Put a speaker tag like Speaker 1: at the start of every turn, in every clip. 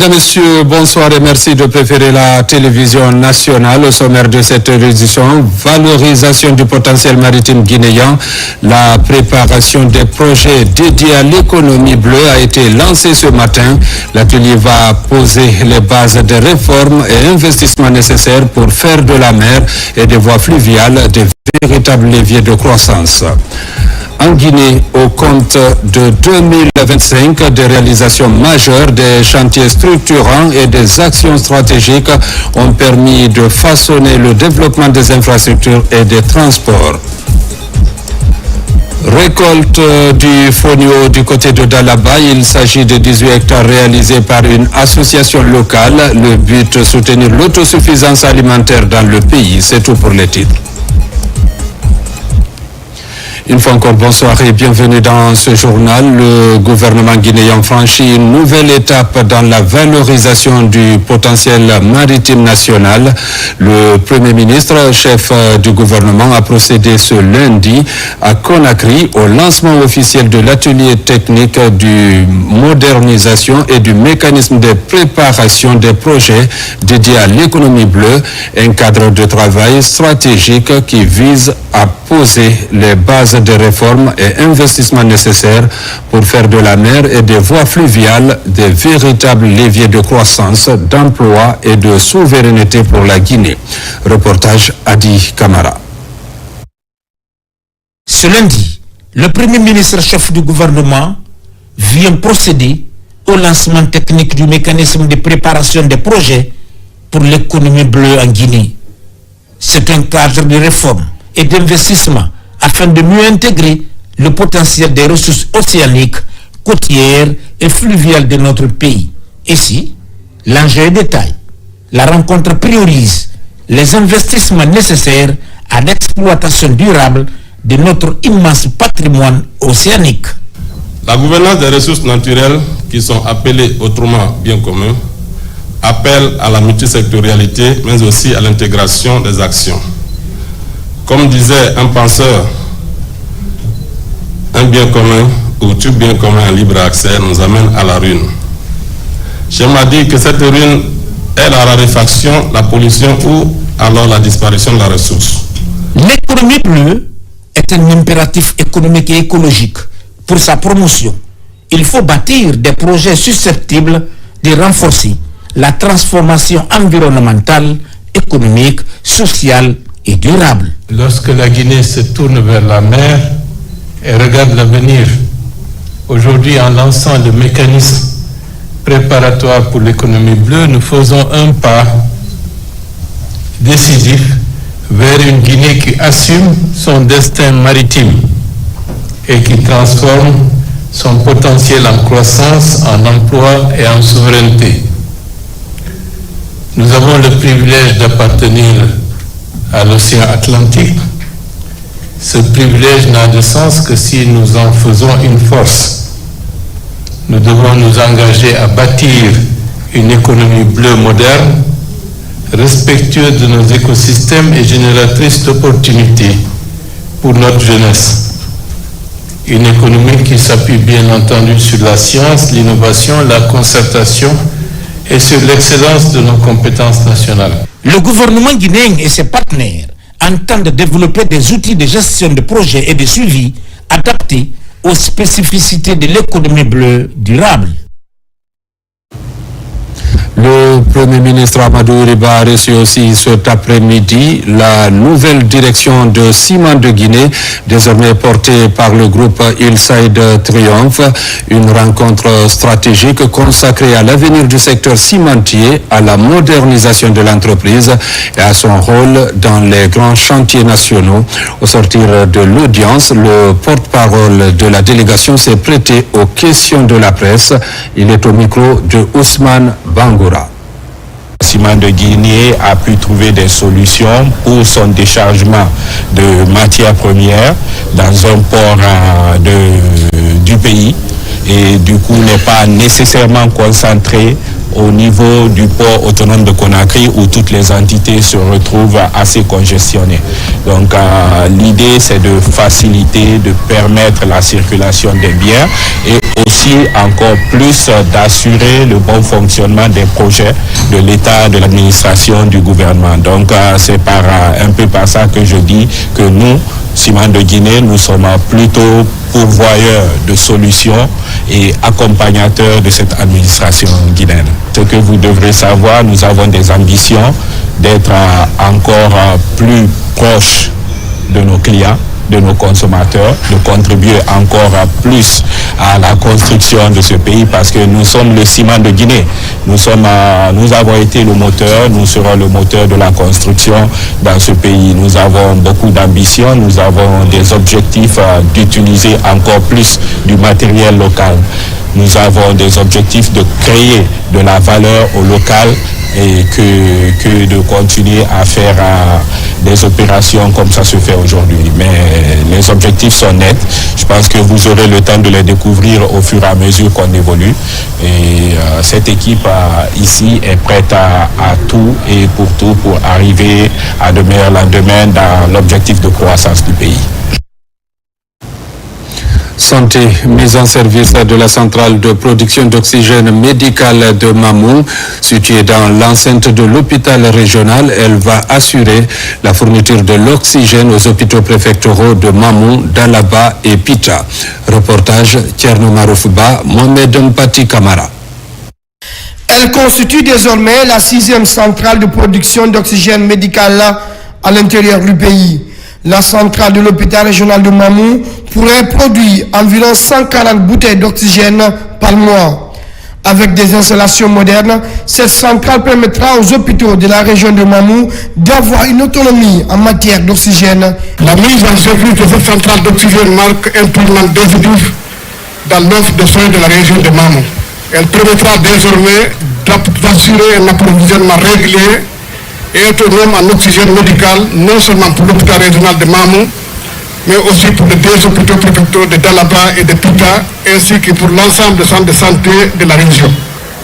Speaker 1: Mesdames, Messieurs, bonsoir et merci de préférer la télévision nationale. Au sommaire de cette édition, valorisation du potentiel maritime guinéen. La préparation des projets dédiés à l'économie bleue a été lancée ce matin. L'atelier va poser les bases des réformes et investissements nécessaires pour faire de la mer et des voies fluviales des véritables leviers de croissance. En Guinée, au compte de 2025, des réalisations majeures, des chantiers structurants et des actions stratégiques ont permis de façonner le développement des infrastructures et des transports. Récolte du fonio du côté de Dalaba, il s'agit de 18 hectares réalisés par une association locale. Le but, soutenir l'autosuffisance alimentaire dans le pays. C'est tout pour les titres. Une fois encore, bonsoir et bienvenue dans ce journal. Le gouvernement guinéen franchit une nouvelle étape dans la valorisation du potentiel maritime national. Le Premier ministre, chef du gouvernement, a procédé ce lundi à Conakry au lancement officiel de l'atelier technique du modernisation et du mécanisme de préparation des projets dédiés à l'économie bleue, un cadre de travail stratégique qui vise à poser les bases des réformes et investissements nécessaires pour faire de la mer et des voies fluviales des véritables leviers de croissance, d'emploi et de souveraineté pour la Guinée. Reportage Adi Kamara.
Speaker 2: Ce lundi, le Premier ministre chef du gouvernement vient procéder au lancement technique du mécanisme de préparation des projets pour l'économie bleue en Guinée. C'est un cadre de réforme et d'investissement afin de mieux intégrer le potentiel des ressources océaniques, côtières et fluviales de notre pays. Ici, l'enjeu est de taille. La rencontre priorise les investissements nécessaires à l'exploitation durable de notre immense patrimoine océanique.
Speaker 3: La gouvernance des ressources naturelles, qui sont appelées autrement bien commun, appelle à la multisectorialité, mais aussi à l'intégration des actions. Comme disait un penseur, un bien commun ou tout bien commun en libre accès nous amène à la ruine. Je m'a dit que cette ruine est la raréfaction, la pollution ou alors la disparition de la ressource.
Speaker 2: L'économie bleue est un impératif économique et écologique. Pour sa promotion, il faut bâtir des projets susceptibles de renforcer la transformation environnementale, économique, sociale et durable.
Speaker 4: Lorsque la Guinée se tourne vers la mer et regarde l'avenir, aujourd'hui en lançant le mécanisme préparatoire pour l'économie bleue, nous faisons un pas décisif vers une Guinée qui assume son destin maritime et qui transforme son potentiel en croissance, en emploi et en souveraineté. Nous avons le privilège d'appartenir à l'océan Atlantique. Ce privilège n'a de sens que si nous en faisons une force. Nous devons nous engager à bâtir une économie bleue moderne, respectueuse de nos écosystèmes et génératrice d'opportunités pour notre jeunesse. Une économie qui s'appuie bien entendu sur la science, l'innovation, la concertation et sur l'excellence de nos compétences nationales.
Speaker 2: Le gouvernement guinéen et ses partenaires entendent développer des outils de gestion de projets et de suivi adaptés aux spécificités de l'économie bleue durable.
Speaker 1: Le Premier ministre Amadou Riba a reçu aussi cet après-midi la nouvelle direction de Ciment de Guinée, désormais portée par le groupe Hillside Triomphe. Une rencontre stratégique consacrée à l'avenir du secteur cimentier, à la modernisation de l'entreprise et à son rôle dans les grands chantiers nationaux. Au sortir de l'audience, le porte-parole de la délégation s'est prêté aux questions de la presse. Il est au micro de Ousmane Bangoura.
Speaker 5: Ciment de Guinée a pu trouver des solutions pour son déchargement de matières premières dans un port du pays et du coup n'est pas nécessairement concentré au niveau du port autonome de Conakry où toutes les entités se retrouvent assez congestionnées. Donc l'idée c'est de faciliter, de permettre la circulation des biens et aussi aussi encore plus d'assurer le bon fonctionnement des projets de l'État, de l'administration, du gouvernement. Donc c'est un peu par ça que je dis que nous, Ciments de Guinée, nous sommes plutôt pourvoyeurs de solutions et accompagnateurs de cette administration guinéenne. Ce que vous devrez savoir, nous avons des ambitions d'être encore plus proches de nos clients, de nos consommateurs, de contribuer encore plus à la construction de ce pays parce que nous sommes le ciment de Guinée. Nous avons été le moteur, nous serons le moteur de la construction dans ce pays. Nous avons beaucoup d'ambition, nous avons des objectifs d'utiliser encore plus du matériel local. Nous avons des objectifs de créer de la valeur au local et que de continuer à faire des opérations comme ça se fait aujourd'hui. Mais les objectifs sont nets. Je pense que vous aurez le temps de les découvrir au fur et à mesure qu'on évolue. Et cette équipe ici est prête à tout et pour tout pour arriver à de meilleurs lendemains dans l'objectif de croissance du pays.
Speaker 1: Santé, mise en service de la centrale de production d'oxygène médical de Mamou, située dans l'enceinte de l'hôpital régional. Elle va assurer la fourniture de l'oxygène aux hôpitaux préfectoraux de Mamou, Dalaba et Pita. Reportage Tierno Maroufba, Mohamed Mpati Kamara.
Speaker 6: Elle constitue désormais la 6e centrale de production d'oxygène médical à l'intérieur du pays. La centrale de l'hôpital régional de Mamou pourrait produire environ 140 bouteilles d'oxygène par mois. Avec des installations modernes, cette centrale permettra aux hôpitaux de la région de Mamou d'avoir une autonomie en matière d'oxygène.
Speaker 7: La mise en service de cette centrale d'oxygène marque un tournant décisif dans l'offre de soins de la région de Mamou. Elle permettra désormais d'assurer un approvisionnement régulier et autonome en oxygène médical, non seulement pour l'hôpital régional de Mamou, mais aussi pour les 2 hôpitaux préfectoraux de Dalaba et de Pita, ainsi que pour l'ensemble des centres de santé de la région.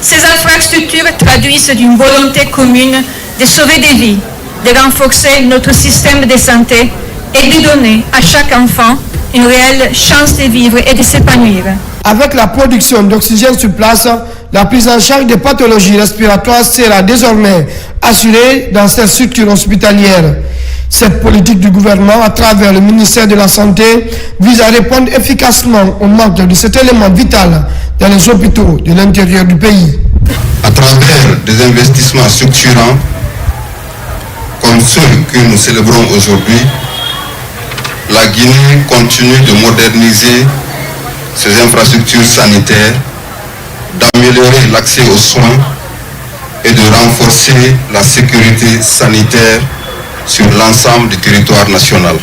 Speaker 8: Ces infrastructures traduisent une volonté commune de sauver des vies, de renforcer notre système de santé et de donner à chaque enfant une réelle chance de vivre et de s'épanouir.
Speaker 6: Avec la production d'oxygène sur place, la prise en charge des pathologies respiratoires sera désormais assurée dans cette structure hospitalière. Cette politique du gouvernement, à travers le ministère de la Santé, vise à répondre efficacement au manque de cet élément vital dans les hôpitaux de l'intérieur du pays.
Speaker 9: À travers des investissements structurants, comme ceux que nous célébrons aujourd'hui, la Guinée continue de moderniser ses infrastructures sanitaires, d'améliorer l'accès aux soins et de renforcer la sécurité sanitaire sur l'ensemble du territoire national.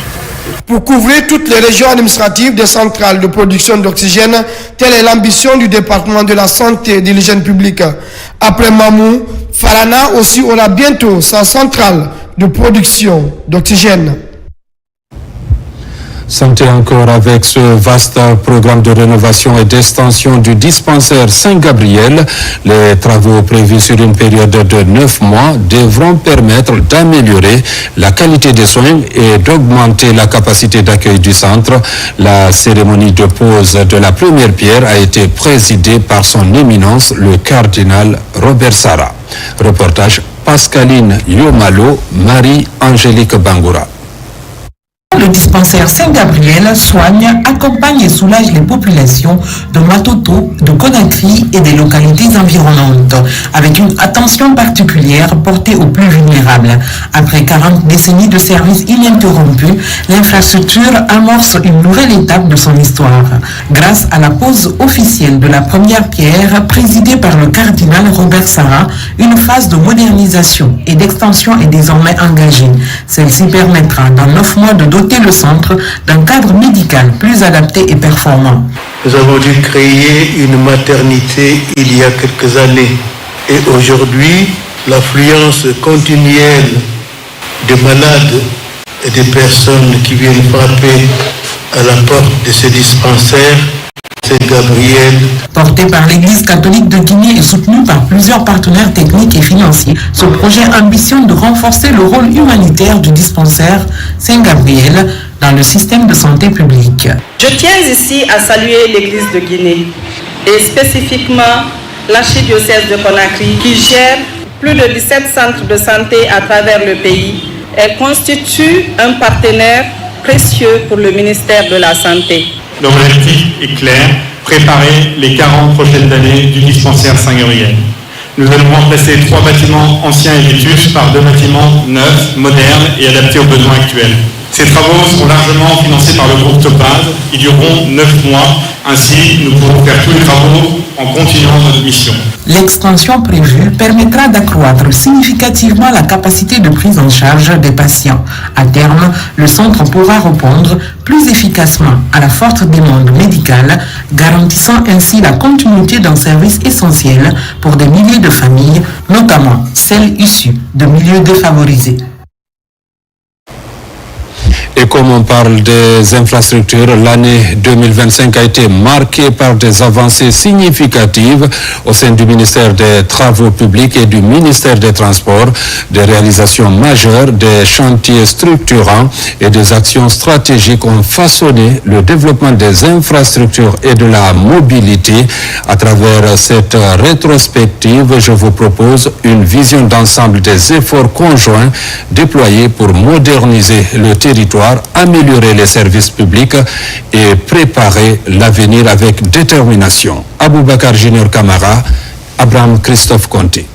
Speaker 6: Pour couvrir toutes les régions administratives des centrales de production d'oxygène, telle est l'ambition du département de la santé et de l'hygiène publique. Après Mamou, Farana aussi aura bientôt sa centrale de production d'oxygène.
Speaker 1: Santé encore avec ce vaste programme de rénovation et d'extension du dispensaire Saint-Gabriel. Les travaux prévus sur une période de 9 mois devront permettre d'améliorer la qualité des soins et d'augmenter la capacité d'accueil du centre. La cérémonie de pose de la première pierre a été présidée par son éminence, le cardinal Robert Sarah. Reportage Pascaline Yomalo, Marie-Angélique Bangoura.
Speaker 10: Le dispensaire Saint-Gabriel soigne, accompagne et soulage les populations de Matoto, de Conakry et des localités environnantes, avec une attention particulière portée aux plus vulnérables. Après 40 décennies de services ininterrompus, l'infrastructure amorce une nouvelle étape de son histoire. Grâce à la pose officielle de la première pierre, présidée par le cardinal Robert Sarah, une phase de modernisation et d'extension est désormais engagée. Celle-ci permettra dans 9 mois de doter le centre d'un cadre médical plus adapté et performant.
Speaker 11: Nous avons dû créer une maternité il y a quelques années et aujourd'hui, l'affluence continuelle de malades et des personnes qui viennent frapper à la porte de ce dispensaire Saint-Gabriel.
Speaker 10: Porté par l'Église catholique de Guinée et soutenu par plusieurs partenaires techniques et financiers, ce projet ambitionne de renforcer le rôle humanitaire du dispensaire Saint-Gabriel dans le système de santé publique.
Speaker 12: Je tiens ici à saluer l'Église de Guinée et spécifiquement l'archidiocèse de Conakry qui gère plus de 17 centres de santé à travers le pays. Elle constitue un partenaire précieux pour le ministère de la Santé.
Speaker 13: L'objectif est clair, préparer les 40 prochaines années du dispensaire Saint-Gabriel. Nous allons remplacer 3 bâtiments anciens et vétustes par 2 bâtiments neufs, modernes et adaptés aux besoins actuels. Ces travaux seront largement financés par le groupe Topaz. Ils dureront 9 mois. Ainsi, nous pourrons faire tous les travaux en continuant notre mission.
Speaker 10: L'extension prévue permettra d'accroître significativement la capacité de prise en charge des patients. À terme, le centre pourra répondre plus efficacement à la forte demande médicale, garantissant ainsi la continuité d'un service essentiel pour des milliers de familles, notamment celles issues de milieux défavorisés.
Speaker 1: Et comme on parle des infrastructures, l'année 2025 a été marquée par des avancées significatives au sein du ministère des Travaux publics et du ministère des Transports, des réalisations majeures, des chantiers structurants et des actions stratégiques ont façonné le développement des infrastructures et de la mobilité. À travers cette rétrospective, je vous propose une vision d'ensemble des efforts conjoints déployés pour moderniser le territoire, améliorer les services publics et préparer l'avenir avec détermination. Aboubakar Junior Camara, Abraham Christophe Conti.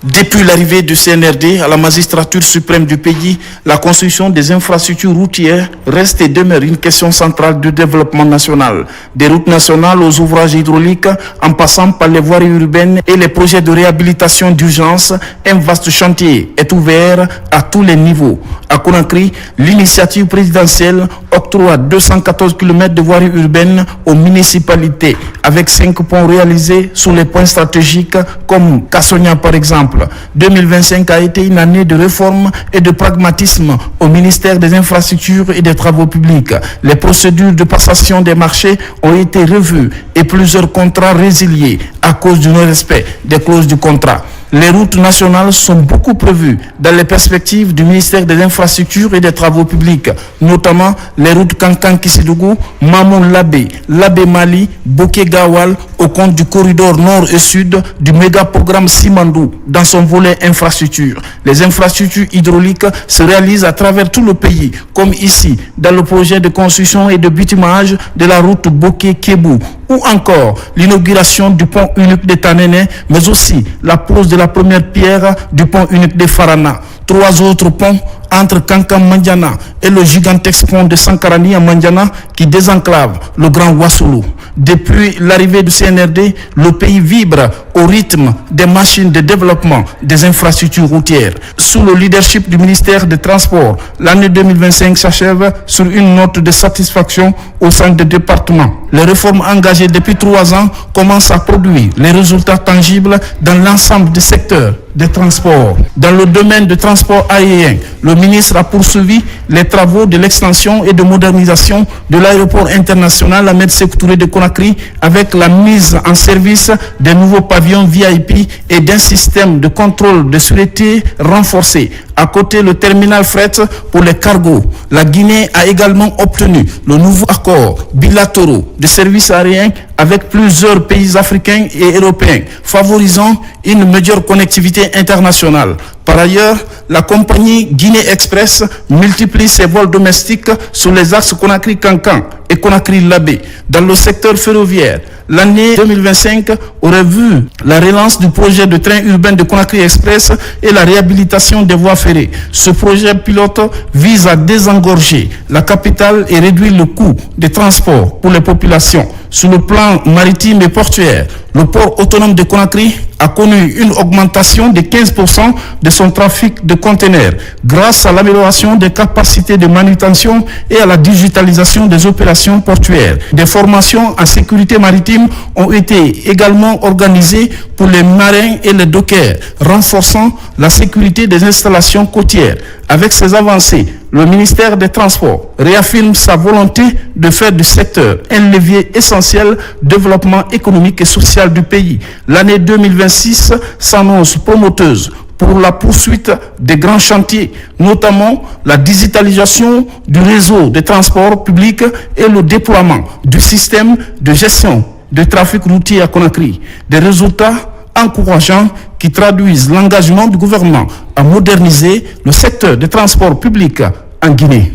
Speaker 14: Depuis l'arrivée du CNRD à la magistrature suprême du pays, la construction des infrastructures routières reste et demeure une question centrale du développement national. Des routes nationales aux ouvrages hydrauliques, en passant par les voiries urbaines et les projets de réhabilitation d'urgence, un vaste chantier est ouvert à tous les niveaux. À Conakry, l'initiative présidentielle octroie 214 km de voiries urbaines aux municipalités, avec 5 ponts réalisés sur les points stratégiques comme Kassonia par exemple. 2025 a été une année de réforme et de pragmatisme au ministère des Infrastructures et des Travaux publics. Les procédures de passation des marchés ont été revues et plusieurs contrats résiliés à cause du non-respect des clauses du contrat. Les routes nationales sont beaucoup prévues dans les perspectives du ministère des Infrastructures et des Travaux publics, notamment les routes Kankan-Kissidougou, Mamoun-Labé, Labé-Mali, Boké-Gawal, au compte du corridor nord et sud du méga-programme Simandou dans son volet infrastructure. Les infrastructures hydrauliques se réalisent à travers tout le pays, comme ici, dans le projet de construction et de bitumage de la route Boké-Kébou, ou encore l'inauguration du pont unique de Tanéné, mais aussi la pose de la première pierre du pont unique de Farana. 3 autres ponts entre Kankan-Mandiana et le gigantesque pont de Sankarani à Mandiana qui désenclave le Grand Ouassoulou. Depuis l'arrivée du CNRD, le pays vibre au rythme des machines de développement des infrastructures routières. Sous le leadership du ministère des Transports, l'année 2025 s'achève sur une note de satisfaction au sein des départements. Les réformes engagées depuis 3 ans commencent à produire les résultats tangibles dans l'ensemble des secteurs des transports. Dans le domaine du transport aérien, le ministre a poursuivi les travaux de l'extension et de modernisation de l'aéroport international Ahmed Sékou Touré de Conakry avec la mise en service des nouveaux pavillons VIP et d'un système de contrôle de sûreté renforcé. À côté, le terminal fret pour les cargos. La Guinée a également obtenu le nouveau accord bilatéraux de services aériens avec plusieurs pays africains et européens, favorisant une meilleure connectivité internationale. Par ailleurs, la compagnie Guinée Express multiplie ses vols domestiques sur les axes Conakry-Kankan et Conakry-Labé. Dans le secteur ferroviaire, l'année 2025 aurait vu la relance du projet de train urbain de Conakry Express et la réhabilitation des voies ferrées. Ce projet pilote vise à désengorger la capitale et réduire le coût des transports pour les populations. Sur le plan maritime et portuaire, le port autonome de Conakry a connu une augmentation de 15% de son trafic de conteneurs grâce à l'amélioration des capacités de manutention et à la digitalisation des opérations portuaires. Des formations en sécurité maritime ont été également organisées pour les marins et les dockers, renforçant la sécurité des installations côtières. Avec ces avancées, le ministère des Transports réaffirme sa volonté de faire du secteur un levier essentiel de développement économique et social du pays. L'année 2026 s'annonce promoteuse pour la poursuite des grands chantiers, notamment la digitalisation du réseau de transport public et le déploiement du système de gestion de trafic routier à Conakry. Des résultats encourageants qui traduisent l'engagement du gouvernement à moderniser le secteur des transports publics en Guinée.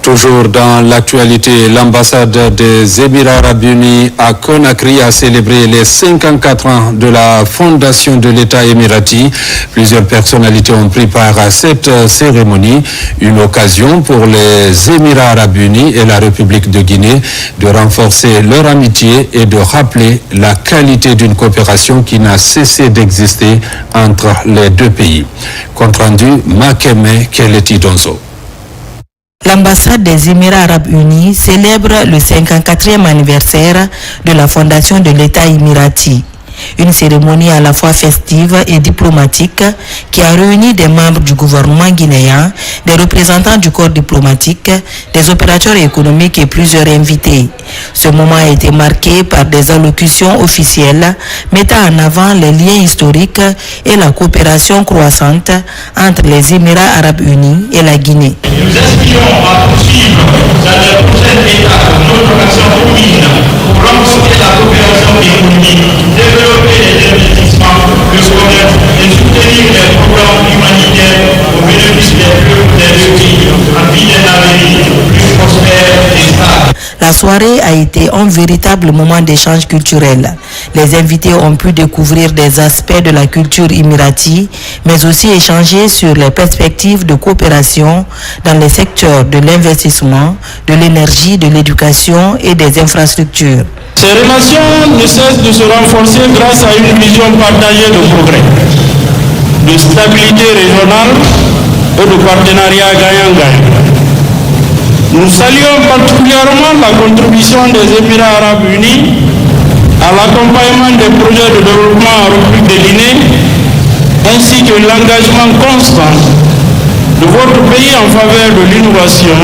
Speaker 1: Toujours dans l'actualité, l'ambassade des Émirats Arabes Unis à Conakry a célébré les 54 ans de la fondation de l'État émirati. Plusieurs personnalités ont pris part à cette cérémonie, une occasion pour les Émirats Arabes Unis et la République de Guinée de renforcer leur amitié et de rappeler la qualité d'une coopération qui n'a cessé d'exister entre les deux pays. Compte rendu, Makeme Keleti Donzo.
Speaker 15: L'ambassade des Émirats Arabes Unis célèbre le 54e anniversaire de la fondation de l'État émirati. Une cérémonie à la fois festive et diplomatique qui a réuni des membres du gouvernement guinéen, des représentants du corps diplomatique, des opérateurs économiques et plusieurs invités. Ce moment a été marqué par des allocutions officielles mettant en avant les liens historiques et la coopération croissante entre les Émirats Arabes Unis et la Guinée.
Speaker 16: Nous aspirons à poursuivre dans la prochaine étape notre action commune pour renforcer la coopération économique, développer les investissements, le commerce et soutenir les programmes humanitaires au bénéfice des peuples des deux pays, en vue d'un avenir plus prospère et stable.
Speaker 15: La soirée a été un véritable moment d'échange culturel. Les invités ont pu découvrir des aspects de la culture émirati, mais aussi échanger sur les perspectives de coopération dans les secteurs de l'investissement, de l'énergie, de l'éducation et des infrastructures.
Speaker 17: Ces relations ne cessent de se renforcer grâce à une vision partagée de progrès, de stabilité régionale et de partenariat gagnant-gagnant. Nous saluons particulièrement la contribution des Émirats Arabes Unis à l'accompagnement des projets de développement en République de Guinée, ainsi que l'engagement constant de votre pays en faveur de l'innovation,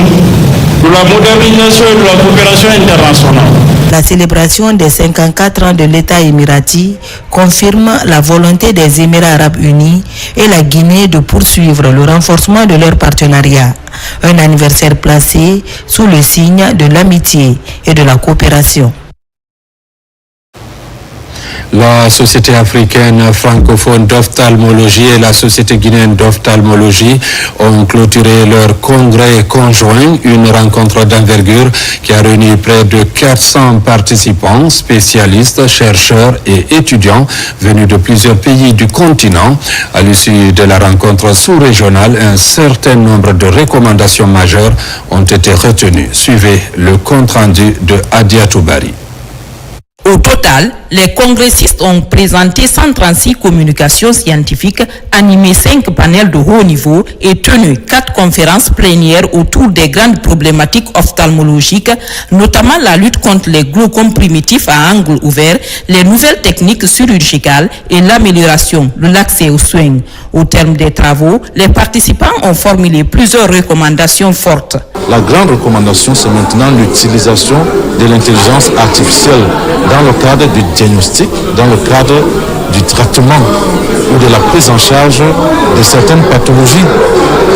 Speaker 17: de la modernisation et de la coopération internationale.
Speaker 15: La célébration des 54 ans de l'État émirati confirme la volonté des Émirats Arabes Unis et la Guinée de poursuivre le renforcement de leur partenariat. Un anniversaire placé sous le signe de l'amitié et de la coopération.
Speaker 1: La Société africaine francophone d'ophtalmologie et la Société guinéenne d'ophtalmologie ont clôturé leur congrès conjoint, une rencontre d'envergure qui a réuni près de 400 participants, spécialistes, chercheurs et étudiants venus de plusieurs pays du continent. À l'issue de la rencontre sous-régionale, un certain nombre de recommandations majeures ont été retenues. Suivez le compte-rendu de Adia Toubari.
Speaker 18: Au total, les congressistes ont présenté 136 communications scientifiques, animé 5 panels de haut niveau et tenu 4 conférences plénières autour des grandes problématiques ophtalmologiques, notamment la lutte contre les glaucomes primitifs à angle ouvert, les nouvelles techniques chirurgicales et l'amélioration de l'accès aux soins. Au terme des travaux, les participants ont formulé plusieurs recommandations fortes.
Speaker 19: La grande recommandation, c'est maintenant l'utilisation de l'intelligence artificielle dans le cadre du diagnostic, dans le cadre du traitement ou de la prise en charge de certaines pathologies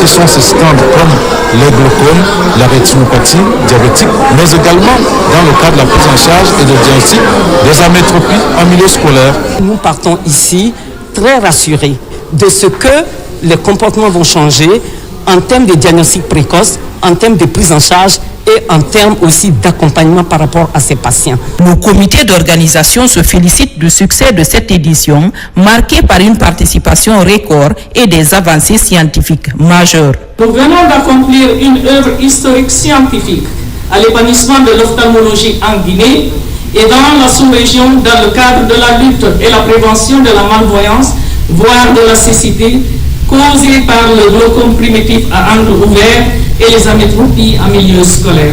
Speaker 19: qui sont suscitantes comme les glaucomes, la rétinopathie diabétique, mais également dans le cadre de la prise en charge et de diagnostic des amétropies en milieu scolaire.
Speaker 20: Nous partons ici très rassurés de ce que les comportements vont changer en termes de diagnostic précoce, en termes de prise en charge et en termes aussi d'accompagnement par rapport à ces patients.
Speaker 18: Le comité d'organisation se félicite du succès de cette édition, marquée par une participation record et des avancées scientifiques majeures.
Speaker 21: Nous venons d'accomplir une œuvre historique scientifique à l'épanouissement de l'ophtalmologie en Guinée et dans la sous-région dans le cadre de la lutte et la prévention de la malvoyance, voire de la cécité, causée par le glaucome primitif à angle ouvert et les amétropies en milieu scolaire.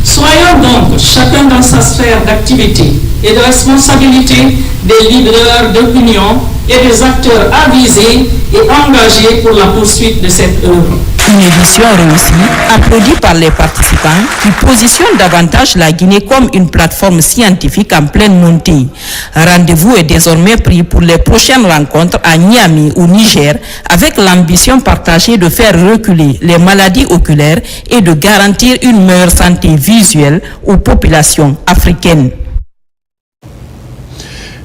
Speaker 21: Soyons donc chacun dans sa sphère d'activité et de responsabilité des leaders d'opinion et des acteurs avisés et engagés pour la poursuite de cette œuvre.
Speaker 18: Une édition réussie, applaudie par les participants, qui positionne davantage la Guinée comme une plateforme scientifique en pleine montée. Rendez-vous est désormais pris pour les prochaines rencontres à Niamey au Niger, avec l'ambition partagée de faire reculer les maladies oculaires et de garantir une meilleure santé visuelle aux populations africaines.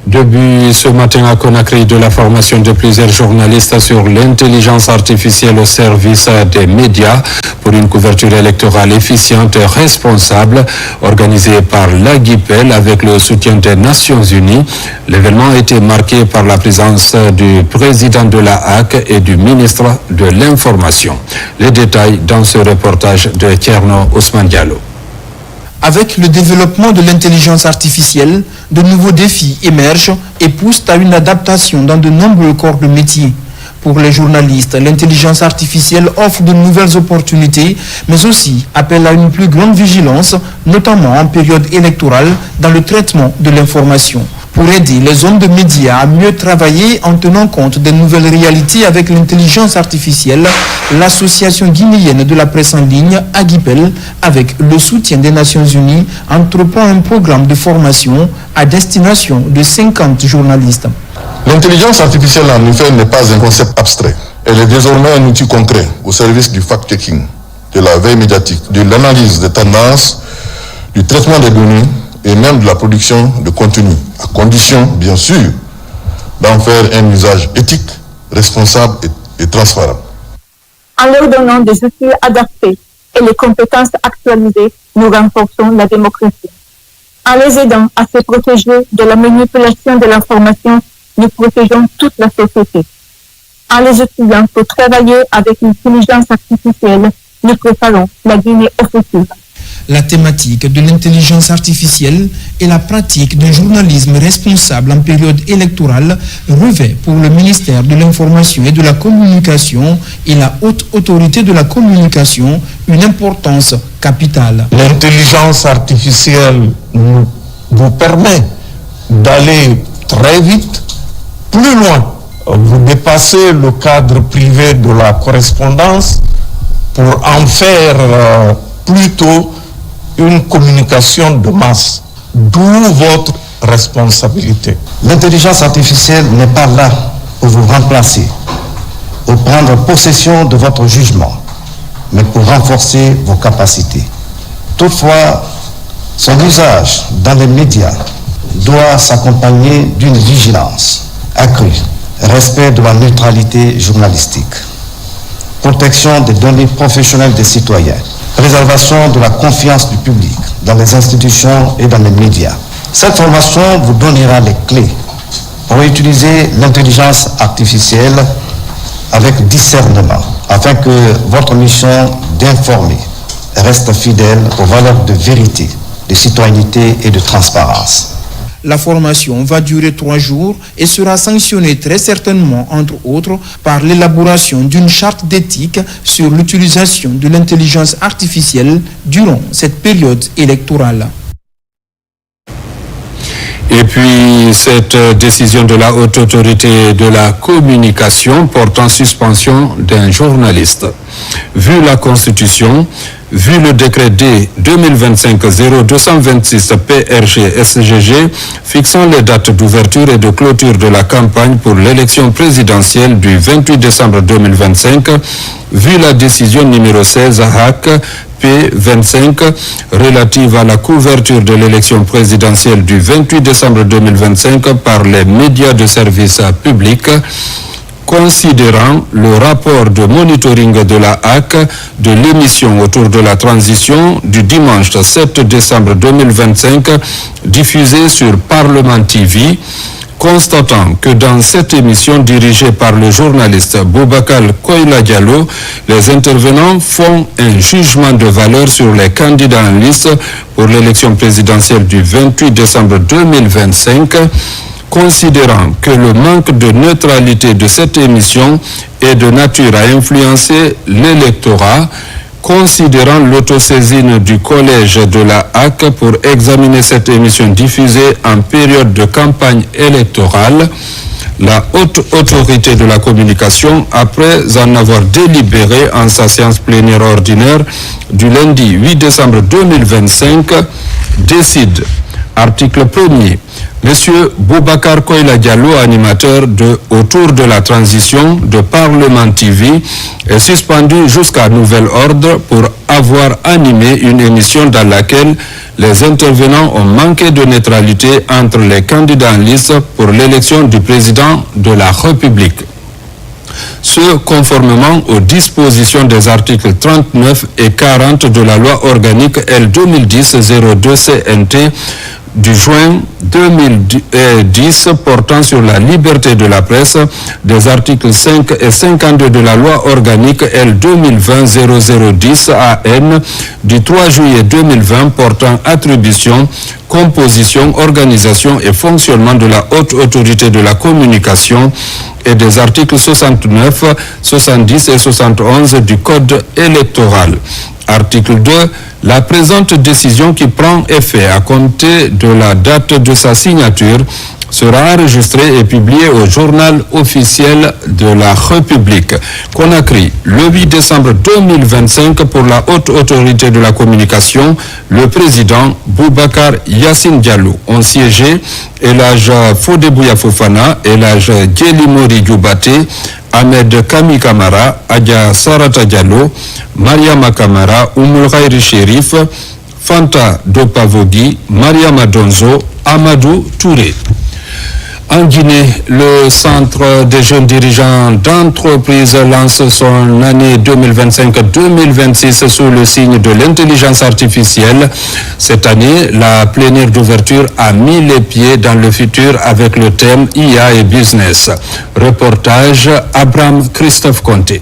Speaker 1: Début ce matin à Conakry de la formation de plusieurs journalistes sur l'intelligence artificielle au service des médias pour une couverture électorale efficiente et responsable organisée par l'AGIPEL avec le soutien des Nations Unies. L'événement a été marqué par la présence du président de la HAC et du ministre de l'Information. Les détails dans ce reportage de Tierno Ousmane Diallo.
Speaker 3: Avec le développement de l'intelligence artificielle, de nouveaux défis émergent et poussent à une adaptation dans de nombreux corps de métier. Pour les journalistes, l'intelligence artificielle offre de nouvelles opportunités, mais aussi appelle à une plus grande vigilance, notamment en période électorale, dans le traitement de l'information. Pour aider les hommes de médias à mieux travailler en tenant compte des nouvelles réalités avec l'intelligence artificielle, l'Association guinéenne de la presse en ligne, AGIPEL, avec le soutien des Nations Unies, entreprend un programme de formation à destination de 50 journalistes.
Speaker 22: L'intelligence artificielle, en effet, n'est pas un concept abstrait. Elle est désormais un outil concret au service du fact-checking, de la veille médiatique, de l'analyse des tendances, du traitement des données et même de la production de contenu, à condition, bien sûr, d'en faire un usage éthique, responsable et transparent.
Speaker 23: En leur donnant des outils adaptés et les compétences actualisées, nous renforçons la démocratie. En les aidant à se protéger de la manipulation de l'information, nous protégeons toute la société. En les utilisant pour travailler avec l'intelligence artificielle, nous préparons la Guinée offensive.
Speaker 3: La thématique de l'intelligence artificielle et la pratique d'un journalisme responsable en période électorale revêt pour le ministère de l'Information et de la Communication et la haute autorité de la communication une importance capitale.
Speaker 24: L'intelligence artificielle vous permet d'aller très vite, plus loin. Vous dépassez le cadre privé de la correspondance pour en faire plutôt une communication de masse, d'où votre responsabilité.
Speaker 25: L'intelligence artificielle n'est pas là pour vous remplacer, pour prendre possession de votre jugement, mais pour renforcer vos capacités. Toutefois, son usage dans les médias doit s'accompagner d'une vigilance accrue, respect de la neutralité journalistique, protection des données professionnelles des citoyens, préservation de la confiance du public dans les institutions et dans les médias. Cette formation vous donnera les clés pour utiliser l'intelligence artificielle avec discernement, afin que votre mission d'informer reste fidèle aux valeurs de vérité, de citoyenneté et de transparence.
Speaker 3: La formation va durer 3 jours et sera sanctionnée très certainement, entre autres, par l'élaboration d'une charte d'éthique sur l'utilisation de l'intelligence artificielle durant cette période électorale.
Speaker 1: Et puis, cette décision de la Haute Autorité de la Communication porte en suspension d'un journaliste. Vu la Constitution, vu le décret D 2025-0226 PRG-SGG fixant les dates d'ouverture et de clôture de la campagne pour l'élection présidentielle du 28 décembre 2025, vu la décision numéro 16 HAC P25 relative à la couverture de l'élection présidentielle du 28 décembre 2025 par les médias de service public, considérant le rapport de monitoring de la HAC de l'émission autour de la transition du dimanche 7 décembre 2025 diffusée sur Parlement TV, constatant que dans cette émission dirigée par le journaliste Boubacar Koïla Diallo, les intervenants font un jugement de valeur sur les candidats en liste pour l'élection présidentielle du 28 décembre 2025, considérant que le manque de neutralité de cette émission est de nature à influencer l'électorat, considérant l'autosaisine du collège de la HAC pour examiner cette émission diffusée en période de campagne électorale. La haute autorité de la communication, après en avoir délibéré en sa séance plénière ordinaire du lundi 8 décembre 2025, décide, article 1er, Monsieur Boubacar Koïla Diallo, animateur de Autour de la transition de Parlement TV, est suspendu jusqu'à nouvel ordre pour avoir animé une émission dans laquelle les intervenants ont manqué de neutralité entre les candidats en liste pour l'élection du président de la République. Ce conformément aux dispositions des articles 39 et 40 de la loi organique L 2010-02 CNT du juin 2010 portant sur la liberté de la presse, des articles 5 et 52 de la loi organique L 2020-0010 AN du 3 juillet 2020 portant attribution, composition, organisation et fonctionnement de la haute autorité de la communication et des articles 69, 70 et 71 du Code électoral. Article 2. La présente décision qui prend effet à compter de la date de sa signature sera enregistrée et publiée au journal officiel de la République. Conakry, le 8 décembre 2025 pour la haute autorité de la communication, le président Boubacar Yassine Diallo ont siégé Elhadj Fodebouya Fofana, Elhadj Djelimori Dioubate, Ahmed Kami Kamara, Adja Sarata Diallo, Mariama Kamara, Oumoul Khairi Chérif, Fanta Dopavogi, Mariama Donzo, Amadou Touré. En Guinée, le Centre des jeunes dirigeants d'entreprise lance son année 2025-2026 sous le signe de l'intelligence artificielle. Cette année, la plénière d'ouverture a mis les pieds dans le futur avec le thème IA et Business. Reportage Abraham Christophe Conté.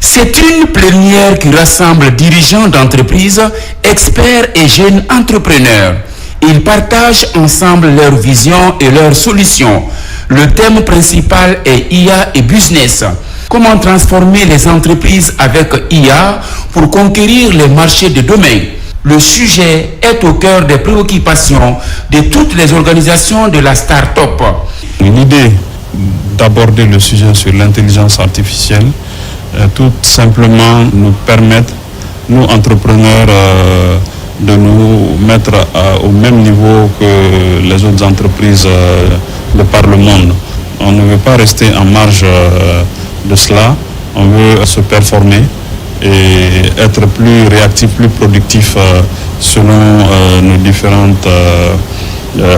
Speaker 2: C'est une plénière qui rassemble dirigeants d'entreprises, experts et jeunes entrepreneurs. Ils partagent ensemble leurs visions et leurs solutions. Le thème principal est IA et Business. Comment transformer les entreprises avec IA pour conquérir les marchés de demain? Le sujet est au cœur des préoccupations de toutes les organisations de la start-up.
Speaker 4: L'idée d'aborder le sujet sur l'intelligence artificielle, tout simplement nous permettre, nous entrepreneurs, de nous mettre au même niveau que les autres entreprises de par le monde. On ne veut pas rester en marge de cela, on veut se performer et être plus réactif, plus productif selon nos différentes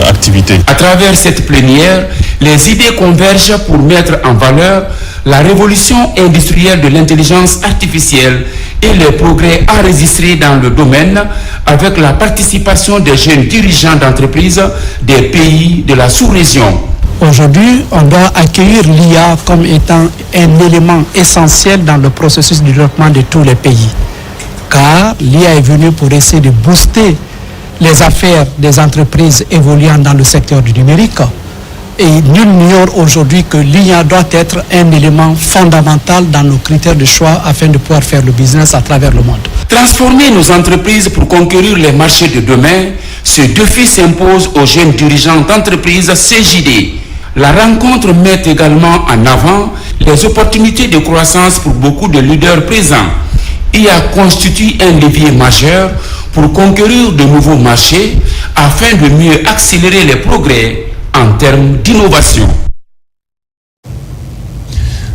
Speaker 4: activités.
Speaker 2: À travers cette plénière, les idées convergent pour mettre en valeur la révolution industrielle de l'intelligence artificielle et les progrès enregistrés dans le domaine avec la participation des jeunes dirigeants d'entreprises des pays de la sous-région.
Speaker 5: Aujourd'hui, on doit accueillir l'IA comme étant un élément essentiel dans le processus de développement de tous les pays. Car l'IA est venue pour essayer de booster les affaires des entreprises évoluant dans le secteur du numérique. Et nul n'ignore aujourd'hui que l'IA doit être un élément fondamental dans nos critères de choix afin de pouvoir faire le business à travers le monde.
Speaker 2: Transformer nos entreprises pour conquérir les marchés de demain, ce défi s'impose aux jeunes dirigeants d'entreprises CJD. La rencontre met également en avant les opportunités de croissance pour beaucoup de leaders présents. IA constitue un levier majeur pour conquérir de nouveaux marchés afin de mieux accélérer les progrès en termes d'innovation.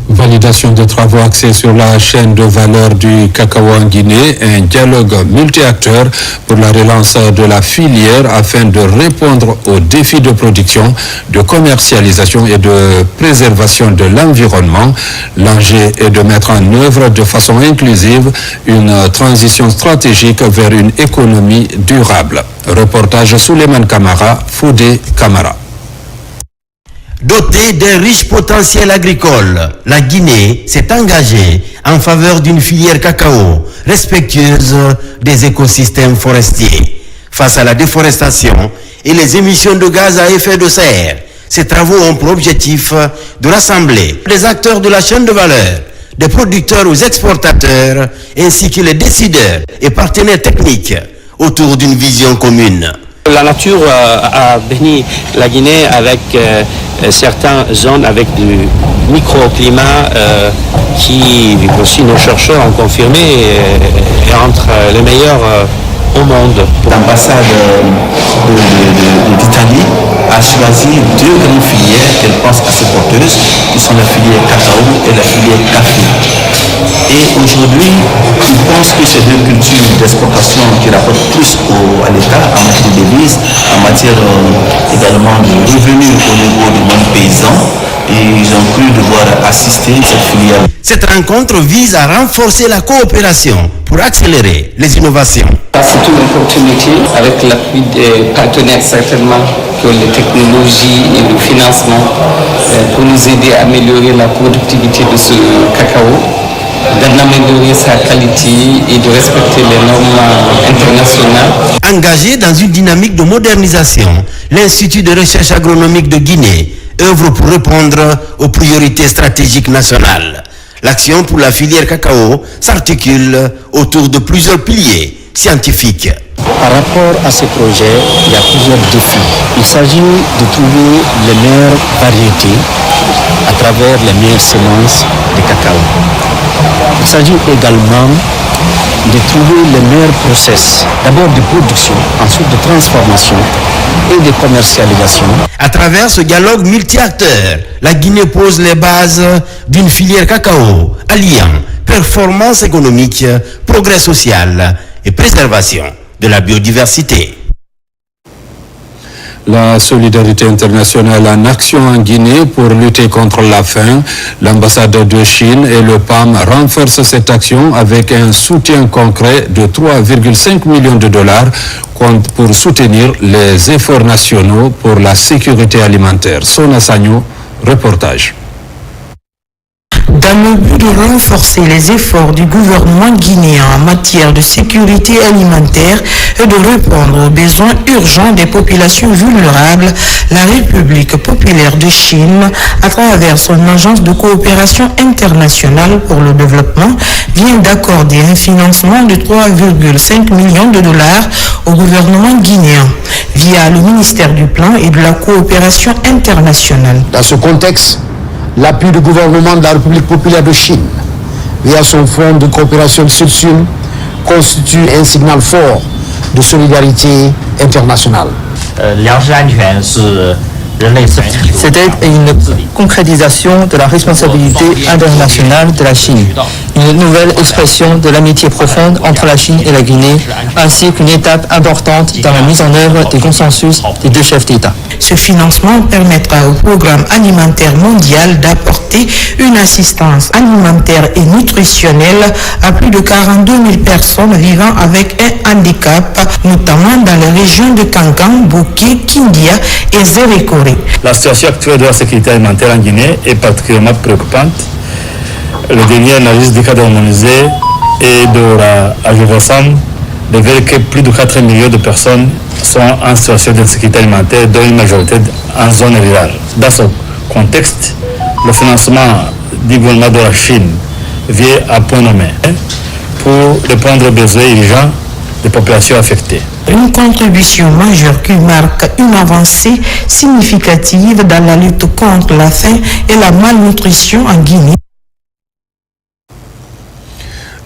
Speaker 1: Validation des travaux axés sur la chaîne de valeur du cacao en Guinée, un dialogue multi-acteurs pour la relance de la filière afin de répondre aux défis de production, de commercialisation et de préservation de l'environnement. L'enjeu est de mettre en œuvre de façon inclusive une transition stratégique vers une économie durable. Reportage Souleymane Kamara, Foudé Kamara.
Speaker 7: Dotée d'un riche potentiel agricole, la Guinée s'est engagée en faveur d'une filière cacao respectueuse des écosystèmes forestiers. Face à la déforestation et les émissions de gaz à effet de serre, ces travaux ont pour objectif de rassembler les acteurs de la chaîne de valeur, des producteurs aux exportateurs, ainsi que les décideurs et partenaires techniques autour d'une vision commune.
Speaker 6: La nature a béni la Guinée avec certaines zones avec du microclimat qui aussi nos chercheurs ont confirmé est entre les meilleurs au monde.
Speaker 8: L'ambassade d'Italie a choisi deux grandes filières qu'elle pense assez porteuses, qui sont la filière cacao et la filière café. Et aujourd'hui, ils pensent que ces deux cultures d'exportation qui rapportent plus à l'État en matière de devises, en matière également de revenus au niveau du monde paysan, et ils ont cru devoir assister cette filière.
Speaker 7: Cette rencontre vise à renforcer la coopération pour accélérer les innovations.
Speaker 9: C'est une opportunité avec l'appui des partenaires certainement que les technologies et le financement pour nous aider à améliorer la productivité de ce cacao, d'améliorer sa qualité et de respecter les normes internationales.
Speaker 7: Engagé dans une dynamique de modernisation, l'Institut de recherche agronomique de Guinée œuvre pour répondre aux priorités stratégiques nationales. L'action pour la filière cacao s'articule autour de plusieurs piliers scientifiques.
Speaker 11: Par rapport à ce projet, il y a plusieurs défis. Il s'agit de trouver les meilleures variétés à travers les meilleures semences de cacao. Il s'agit également de trouver les meilleurs process, d'abord de production, ensuite de transformation et de commercialisation.
Speaker 7: À travers ce dialogue multi-acteurs, la Guinée pose les bases d'une filière cacao alliant performance économique, progrès social et préservation de la biodiversité.
Speaker 1: La solidarité internationale en action en Guinée pour lutter contre la faim. L'ambassade de Chine et le PAM renforcent cette action avec un soutien concret de 3,5 millions de dollars pour soutenir les efforts nationaux pour la sécurité alimentaire. Sona Sagno, reportage.
Speaker 15: Dans le but de renforcer les efforts du gouvernement guinéen en matière de sécurité alimentaire et de répondre aux besoins urgents des populations vulnérables, la République populaire de Chine, à travers son agence de coopération internationale pour le développement, vient d'accorder un financement de 3,5 millions de dollars au gouvernement guinéen via le ministère du Plan et de la coopération internationale.
Speaker 12: Dans ce contexte, l'appui du gouvernement de la République populaire de Chine, via son fonds de coopération Sud-Sud, constitue un signal fort de solidarité internationale.
Speaker 26: C'était une concrétisation de la responsabilité internationale de la Chine, une nouvelle expression de l'amitié profonde entre la Chine et la Guinée, ainsi qu'une étape importante dans la mise en œuvre des consensus des deux chefs d'État.
Speaker 15: Ce financement permettra au programme alimentaire mondial d'apporter une assistance alimentaire et nutritionnelle à plus de 42 000 personnes vivant avec un handicap, notamment dans les régions de Kankan, Bouké, Kindia et Zérékoré.
Speaker 27: La situation actuelle de la sécurité alimentaire en Guinée est particulièrement préoccupante. Le dernier analyse du cadre harmonisé et de la AGVSAM révèle que plus de 4 millions de personnes sont en situation d'insécurité alimentaire, dont une majorité en zone rurale. Dans ce contexte, le financement du gouvernement de la Chine vient à point nommé pour répondre aux besoins urgents des populations affectées.
Speaker 15: Une contribution majeure qui marque une avancée significative dans la lutte contre la faim et la malnutrition en Guinée.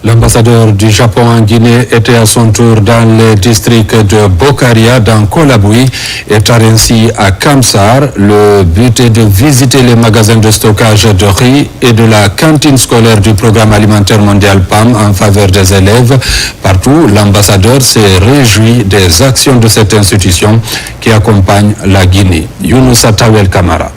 Speaker 1: L'ambassadeur du Japon en Guinée était à son tour dans les districts de Bokaria, dans Kolabui et Tarensi à Kamsar. Le but est de visiter les magasins de stockage de riz et de la cantine scolaire du programme alimentaire mondial PAM en faveur des élèves. Partout, l'ambassadeur s'est réjoui des actions de cette institution qui accompagne la Guinée. Younousa Tawel Kamara.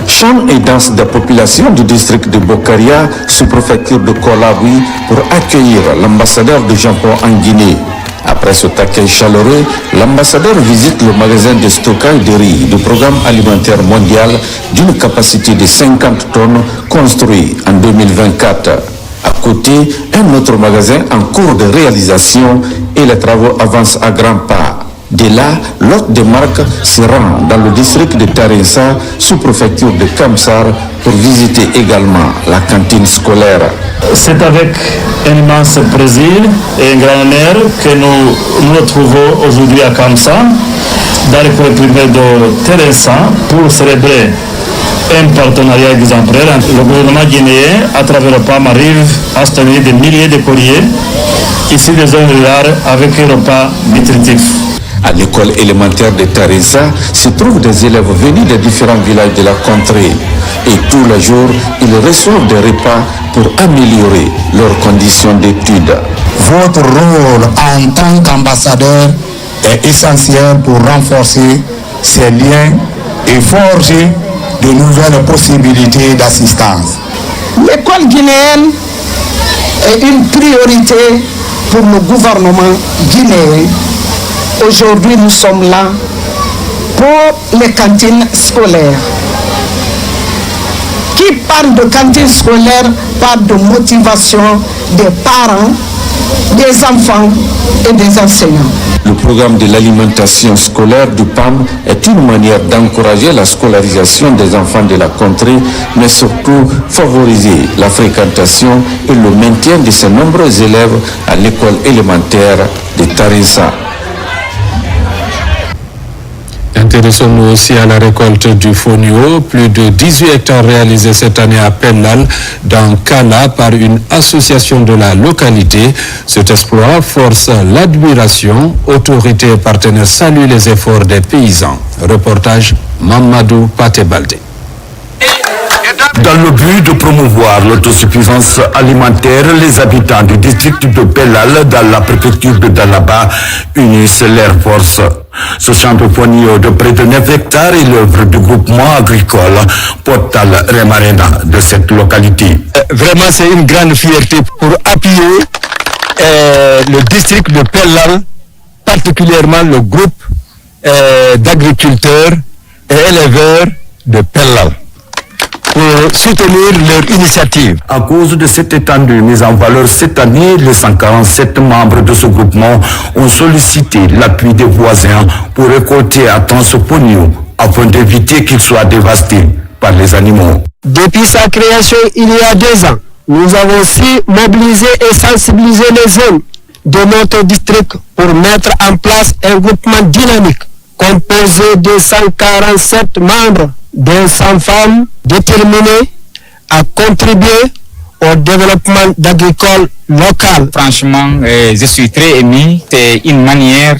Speaker 28: Chants et danses de population du district de Bokaria, sous-préfecture de Kolabui, pour accueillir l'ambassadeur du Japon en Guinée. Après cet accueil chaleureux, l'ambassadeur visite le magasin de stockage de riz du programme alimentaire mondial d'une capacité de 50 tonnes construit en 2024. À côté, un autre magasin en cours de réalisation et les travaux avancent à grands pas. De là, l'hôte de marque se rend dans le district de Tarinsa, sous-préfecture de Kamsar, pour visiter également la cantine scolaire.
Speaker 27: C'est avec un immense plaisir et un grand honneur que nous nous retrouvons aujourd'hui à Kamsar, dans l'école primaire de Tarinsa, pour célébrer un partenariat exemplaire. Le gouvernement guinéen, à travers le PAM, arrive à se tenir des milliers de courriers ici des zones rurales avec un repas nutritif.
Speaker 28: À l'école élémentaire de Tarinsa se trouvent des élèves venus des différents villages de la contrée. Et tous les jours, ils reçoivent des repas pour améliorer leurs conditions d'études.
Speaker 10: Votre rôle en tant qu'ambassadeur est essentiel pour renforcer ces liens et forger de nouvelles possibilités d'assistance.
Speaker 13: L'école guinéenne est une priorité pour le gouvernement guinéen. Aujourd'hui, nous sommes là pour les cantines scolaires. Qui parle de cantines scolaires parle de motivation des parents, des enfants et des enseignants.
Speaker 28: Le programme de l'alimentation scolaire du PAM est une manière d'encourager la scolarisation des enfants de la contrée, mais surtout favoriser la fréquentation et le maintien de ces nombreux élèves à l'école élémentaire de Tarinsa.
Speaker 1: Intéressons-nous aussi à la récolte du fonio. Plus de 18 hectares réalisés cette année à Pellal, dans Kala, par une association de la localité. Cet exploit force l'admiration. Autorités et partenaires saluent les efforts des paysans. Reportage Mamadou Patebalde.
Speaker 14: Dans le but de promouvoir l'autosuffisance alimentaire, les habitants du district de Pellal, dans la préfecture de Dalaba, unissent leurs forces. Ce champ de fonio de près de 9 hectares est l'œuvre du groupement agricole Portal Remarena de cette localité.
Speaker 16: Vraiment, c'est une grande fierté pour appuyer le district de Pellal, particulièrement le groupe d'agriculteurs et éleveurs de Pellal, pour soutenir leur initiative.
Speaker 14: À cause de cette étendue mise en valeur cette année, les 147 membres de ce groupement ont sollicité l'appui des voisins pour récolter à temps ce fonio afin d'éviter qu'il soit dévasté par les animaux.
Speaker 13: Depuis sa création il y a 2 ans, nous avons aussi mobilisé et sensibilisé les jeunes de notre district pour mettre en place un groupement dynamique composé de 147 membres, dont 100 femmes déterminées à contribuer au développement d'agricole local.
Speaker 17: Franchement, je suis très ému. C'est une manière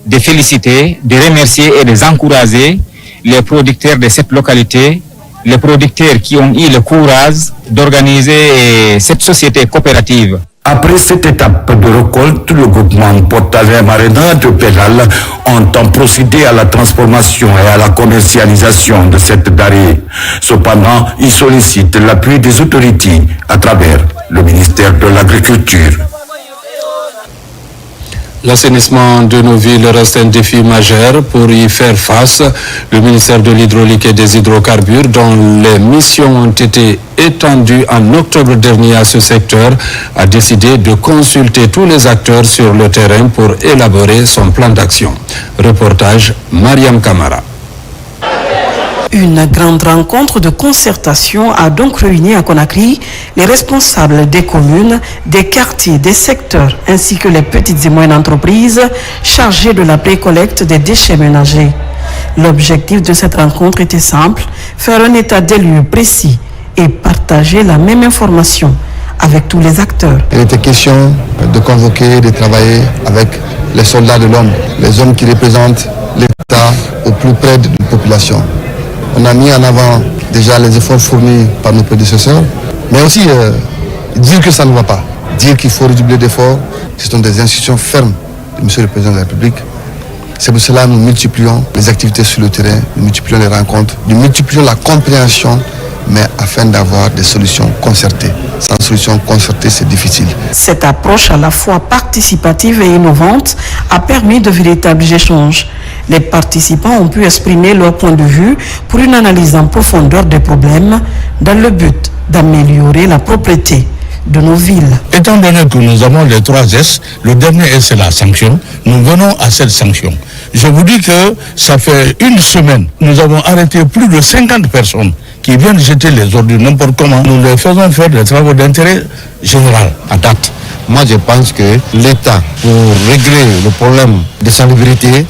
Speaker 17: de féliciter, de remercier et de encourager les producteurs de cette localité, les producteurs qui ont eu le courage d'organiser cette société coopérative.
Speaker 14: Après cette étape de récolte, le groupement Portal Remarena de Pellal entend procéder à la transformation et à la commercialisation de cette denrée. Cependant, il sollicite l'appui des autorités à travers le ministère de l'Agriculture.
Speaker 1: L'assainissement de nos villes reste un défi majeur. Pour y faire face, le ministère de l'Hydraulique et des Hydrocarbures, dont les missions ont été étendues en octobre dernier à ce secteur, a décidé de consulter tous les acteurs sur le terrain pour élaborer son plan d'action. Reportage Mariam Kamara.
Speaker 19: Une grande rencontre de concertation a donc réuni à Conakry les responsables des communes, des quartiers, des secteurs, ainsi que les petites et moyennes entreprises chargées de la pré-collecte des déchets ménagers. L'objectif de cette rencontre était simple, faire un état des lieux précis et partager la même information avec tous les acteurs.
Speaker 12: Il était question de convoquer, de travailler avec les soldats de l'homme, les hommes qui représentent l'État au plus près de la population. On a mis en avant déjà les efforts fournis par nos prédécesseurs, mais aussi dire que ça ne va pas, dire qu'il faut redoubler d'efforts. Ce sont des institutions fermes de M. le Président de la République. C'est pour cela que nous multiplions les activités sur le terrain, nous multiplions les rencontres, nous multiplions la compréhension, mais afin d'avoir des solutions concertées. Sans solution concertée, c'est difficile.
Speaker 19: Cette approche à la fois participative et innovante a permis de véritables échanges. Les participants ont pu exprimer leur point de vue pour une analyse en profondeur des problèmes dans le but d'améliorer la propreté de nos villes.
Speaker 3: Étant donné que nous avons les 3 S, le dernier S c'est la sanction, nous venons à cette sanction. Je vous dis que ça fait une semaine, nous avons arrêté plus de 50 personnes qui viennent jeter les ordures n'importe comment. Nous les faisons faire des travaux d'intérêt général à date.
Speaker 12: Moi je pense que l'État, pour régler le problème de salubrité,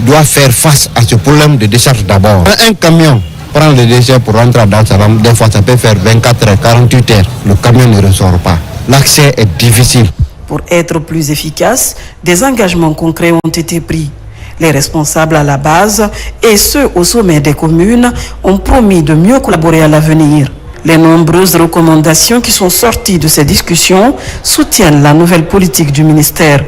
Speaker 12: doit faire face à ce problème de décharge d'abord. Un camion prend les déchets pour rentrer dans sa rampe, des fois ça peut faire 24 heures, 48 heures. Le camion ne ressort pas. L'accès est difficile.
Speaker 19: Pour être plus efficace, des engagements concrets ont été pris. Les responsables à la base et ceux au sommet des communes ont promis de mieux collaborer à l'avenir. Les nombreuses recommandations qui sont sorties de ces discussions soutiennent la nouvelle politique du ministère.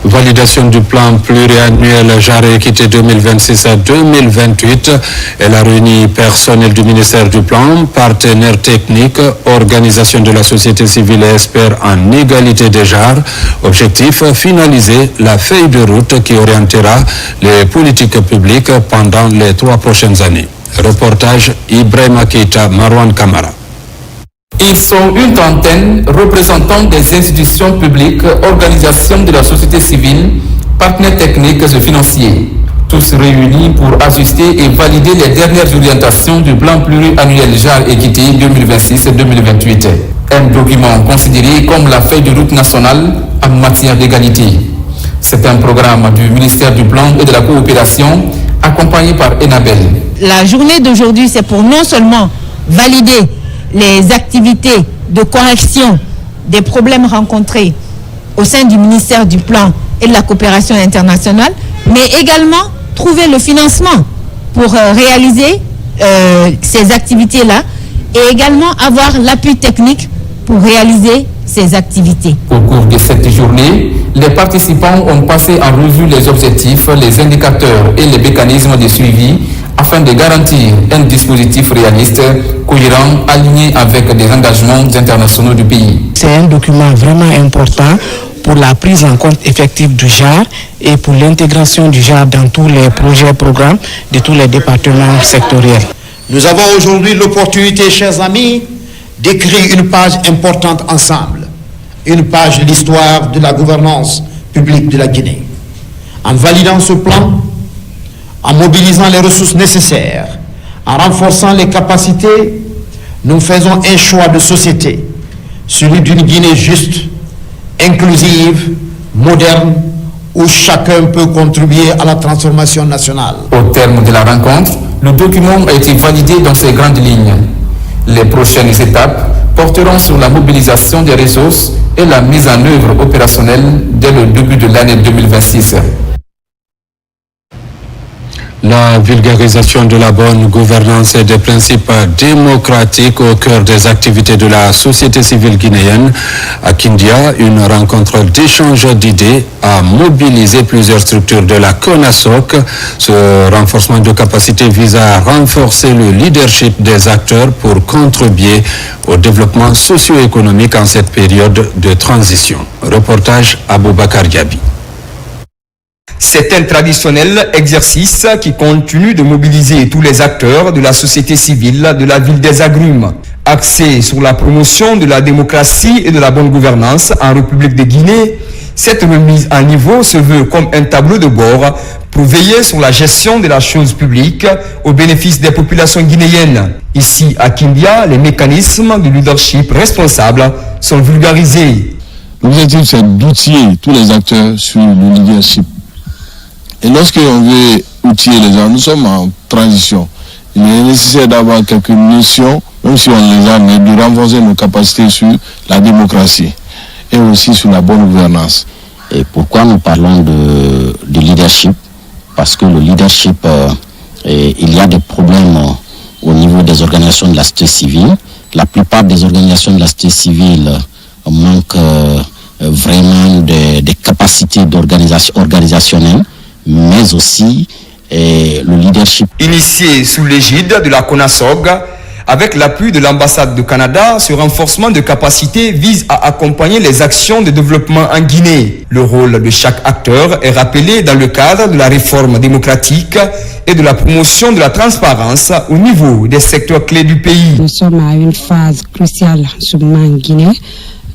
Speaker 1: Validation du plan pluriannuel Genre et Équité 2026 à 2028. Elle a réuni personnel du ministère du Plan, partenaires techniques, organisations de la société civile et experts en égalité des genres. Objectif, finaliser la feuille de route qui orientera les politiques publiques pendant les 3 prochaines années. Reportage Ibrahima Keita, Marwan Kamara.
Speaker 2: Ils sont une trentaine, représentants des institutions publiques, organisations de la société civile, partenaires techniques et financiers. Tous réunis pour ajuster et valider les dernières orientations du plan pluriannuel Genre Équité 2026-2028. Un document considéré comme la feuille de route nationale en matière d'égalité. C'est un programme du ministère du Plan et de la Coopération, accompagné par Enabel.
Speaker 18: La journée d'aujourd'hui, c'est pour non seulement valider les activités de correction des problèmes rencontrés au sein du ministère du Plan et de la Coopération internationale, mais également trouver le financement pour réaliser ces activités-là et également avoir l'appui technique pour réaliser ces activités.
Speaker 2: Au cours de cette journée, les participants ont passé en revue les objectifs, les indicateurs et les mécanismes de suivi afin de garantir un dispositif réaliste, cohérent, aligné avec des engagements internationaux du pays.
Speaker 5: C'est un document vraiment important pour la prise en compte effective du genre et pour l'intégration du genre dans tous les projets et programmes de tous les départements sectoriels.
Speaker 12: Nous avons aujourd'hui l'opportunité, chers amis, d'écrire une page importante ensemble, une page de l'histoire de la gouvernance publique de la Guinée. En validant ce plan, en mobilisant les ressources nécessaires, en renforçant les capacités, nous faisons un choix de société, celui d'une Guinée juste, inclusive, moderne, où chacun peut contribuer à la transformation nationale.
Speaker 2: Au terme de la rencontre, le document a été validé dans ses grandes lignes. Les prochaines étapes porteront sur la mobilisation des ressources et la mise en œuvre opérationnelle dès le début de l'année 2026.
Speaker 1: La vulgarisation de la bonne gouvernance et des principes démocratiques au cœur des activités de la société civile guinéenne. À Kindia, une rencontre d'échange d'idées a mobilisé plusieurs structures de la CONASOC. Ce renforcement de capacité vise à renforcer le leadership des acteurs pour contribuer au développement socio-économique en cette période de transition. Reportage Aboubakar Diaby.
Speaker 20: C'est un traditionnel exercice qui continue de mobiliser tous les acteurs de la société civile de la ville des Agrumes. Axé sur la promotion de la démocratie et de la bonne gouvernance en République de Guinée, cette remise à niveau se veut comme un tableau de bord pour veiller sur la gestion de la chose publique au bénéfice des populations guinéennes. Ici, à Kindia, les mécanismes de leadership responsables sont vulgarisés.
Speaker 21: L'objectif, c'est d'outiller tous les acteurs sur le leadership. Et lorsqu'on veut outiller les gens, nous sommes en transition. Il est nécessaire d'avoir quelques notions, même si on les a, mais de renforcer nos capacités sur la démocratie et aussi sur la bonne gouvernance.
Speaker 11: Et pourquoi nous parlons de leadership? Parce que le leadership, il y a des problèmes au niveau des organisations de la société civile. La plupart des organisations de la société civile manquent vraiment des capacités organisationnelles, mais aussi le leadership.
Speaker 20: Initié sous l'égide de la CONASOG, Avec l'appui de l'ambassade du Canada, ce renforcement de capacité vise à accompagner les actions de développement en Guinée. Le rôle de chaque acteur est rappelé dans le cadre de la réforme démocratique et de la promotion de la transparence au niveau des secteurs clés du pays.
Speaker 4: Nous sommes à une phase cruciale en Guinée.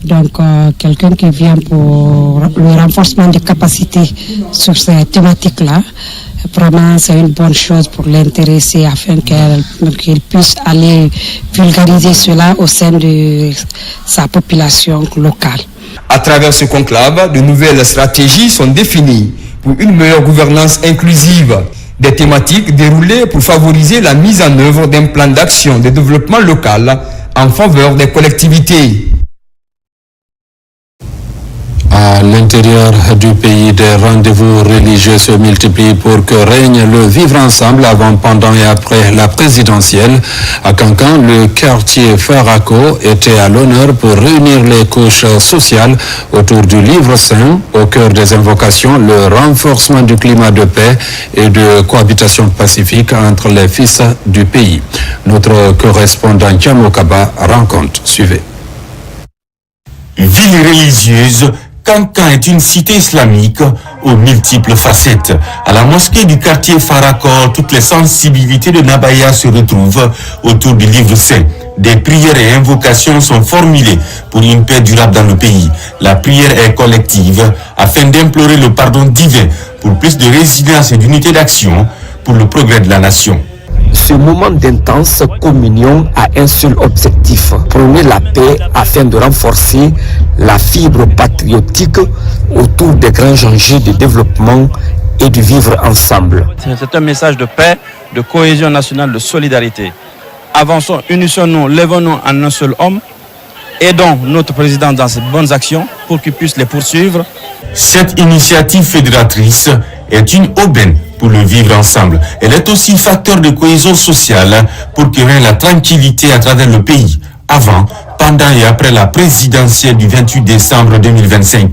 Speaker 4: Donc, quelqu'un qui vient pour le renforcement des capacités sur ces thématiques-là, vraiment, c'est une bonne chose pour l'intéresser afin qu'il puisse aller vulgariser cela au sein de sa population locale.
Speaker 20: À travers ce conclave, de nouvelles stratégies sont définies pour une meilleure gouvernance inclusive. Des thématiques déroulées pour favoriser la mise en œuvre d'un plan d'action de développement local en faveur des collectivités.
Speaker 1: À l'intérieur du pays, des rendez-vous religieux se multiplient pour que règne le vivre ensemble avant, pendant et après la présidentielle. À Cancan, le quartier Faraco était à l'honneur pour réunir les couches sociales autour du livre saint, au cœur des invocations, le renforcement du climat de paix et de cohabitation pacifique entre les fils du pays. Notre correspondant Kiamokaba rencontre. Suivez.
Speaker 14: Ville religieuse, Cancan est une cité islamique aux multiples facettes. À la mosquée du quartier Farakor, toutes les sensibilités de Nabaya se retrouvent autour du livre saint. Des prières et invocations sont formulées pour une paix durable dans le pays. La prière est collective afin d'implorer le pardon divin pour plus de résilience et d'unité d'action pour le progrès de la nation.
Speaker 6: Ce moment d'intense communion a un seul objectif, prôner la paix afin de renforcer la fibre patriotique autour des grands enjeux de développement et de vivre ensemble.
Speaker 8: C'est un message de paix, de cohésion nationale, de solidarité. Avançons, unissons-nous, levons-nous en un seul homme, aidons notre président dans ses bonnes actions pour qu'il puisse les poursuivre.
Speaker 14: Cette initiative fédératrice est une aubaine pour le vivre ensemble. Elle est aussi facteur de cohésion sociale pour que règne la tranquillité à travers le pays, avant, pendant et après la présidentielle du 28 décembre 2025.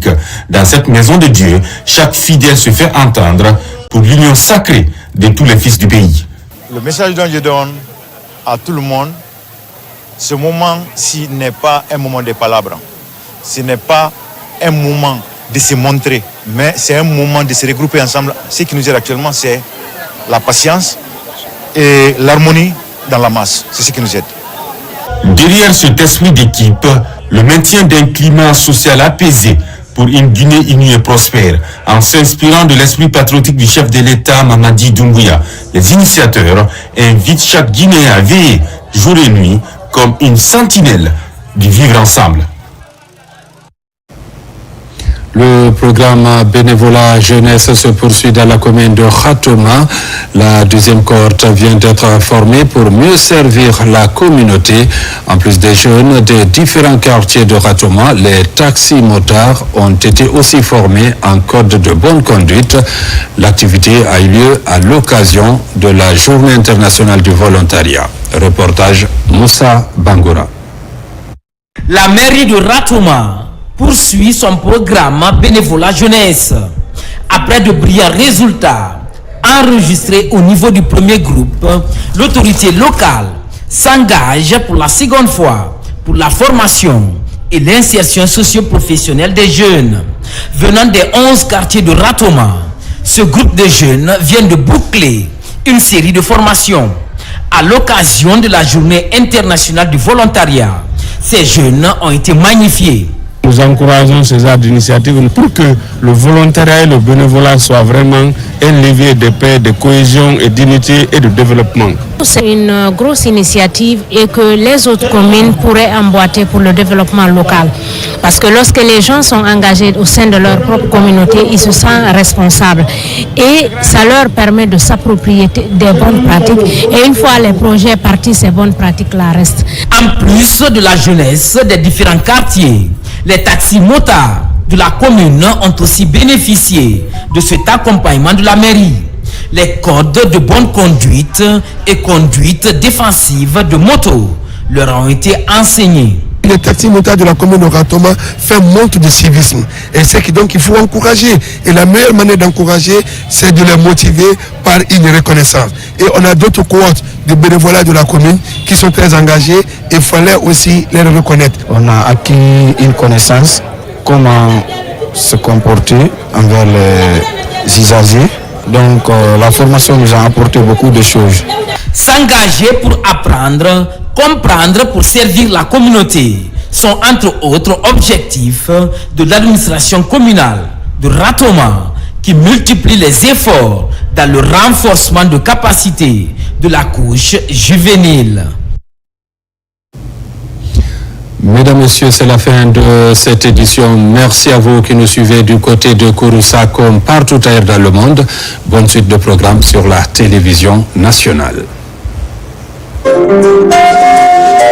Speaker 14: Dans cette maison de Dieu, chaque fidèle se fait entendre pour l'union sacrée de tous les fils du pays.
Speaker 9: Le message dont je donne à tout le monde, ce moment-ci n'est pas un moment de palabres, ce n'est pas un moment de se montrer, mais c'est un moment de se regrouper ensemble. Ce qui nous aide actuellement, c'est la patience et l'harmonie dans la masse. C'est ce qui nous aide.
Speaker 14: Derrière cet esprit d'équipe, le maintien d'un climat social apaisé pour une Guinée unie et prospère, en s'inspirant de l'esprit patriotique du chef de l'État Mamadi Doumbouya. Les initiateurs invitent chaque Guinéen à veiller jour et nuit comme une sentinelle du vivre ensemble.
Speaker 1: Le programme bénévolat jeunesse se poursuit dans la commune de Khatoma. La deuxième cohorte vient d'être formée pour mieux servir la communauté. En plus des jeunes des différents quartiers de Khatoma, les taxis-motards ont été aussi formés en code de bonne conduite. L'activité a eu lieu à l'occasion de la Journée internationale du volontariat. Reportage Moussa Bangoura.
Speaker 22: La mairie de Khatoma poursuit son programme bénévolat jeunesse. Après de brillants résultats enregistrés au niveau du premier groupe, l'autorité locale s'engage pour la seconde fois pour la formation et l'insertion socio-professionnelle des jeunes. Venant des 11 quartiers de Khatoma, ce groupe de jeunes vient de boucler une série de formations. À l'occasion de la Journée internationale du volontariat, ces jeunes ont été magnifiés.
Speaker 23: Nous encourageons ces genres d'initiatives pour que le volontariat et le bénévolat soient vraiment un levier de paix, de cohésion et d'unité et de développement.
Speaker 24: C'est une grosse initiative et que les autres communes pourraient emboîter pour le développement local. Parce que lorsque les gens sont engagés au sein de leur propre communauté, ils se sentent responsables. Et ça leur permet de s'approprier des bonnes pratiques. Et une fois les projets partis, ces bonnes pratiques-là restent.
Speaker 22: En plus de la jeunesse des différents quartiers, les taxis-motards de la commune ont aussi bénéficié de cet accompagnement de la mairie. Les codes de bonne conduite et conduite défensive de moto leur ont été enseignés.
Speaker 25: Les taxis-motards de la commune de Khatoma font montre de civisme. Et c'est donc il faut encourager. Et la meilleure manière d'encourager, c'est de les motiver par une reconnaissance. Et on a d'autres cohortes des bénévolats de la commune qui sont très engagés et il fallait aussi les reconnaître.
Speaker 7: On a acquis une connaissance, comment se comporter envers les usagers. Donc la formation nous a apporté beaucoup de choses.
Speaker 22: S'engager pour apprendre, comprendre pour servir la communauté sont entre autres objectifs de l'administration communale de Ratoma qui multiplie les efforts dans le renforcement de capacité de la couche juvénile.
Speaker 1: Mesdames, Messieurs, c'est la fin de cette édition. Merci à vous qui nous suivez du côté de Kouroussa comme partout ailleurs dans le monde. Bonne suite de programmes sur la télévision nationale.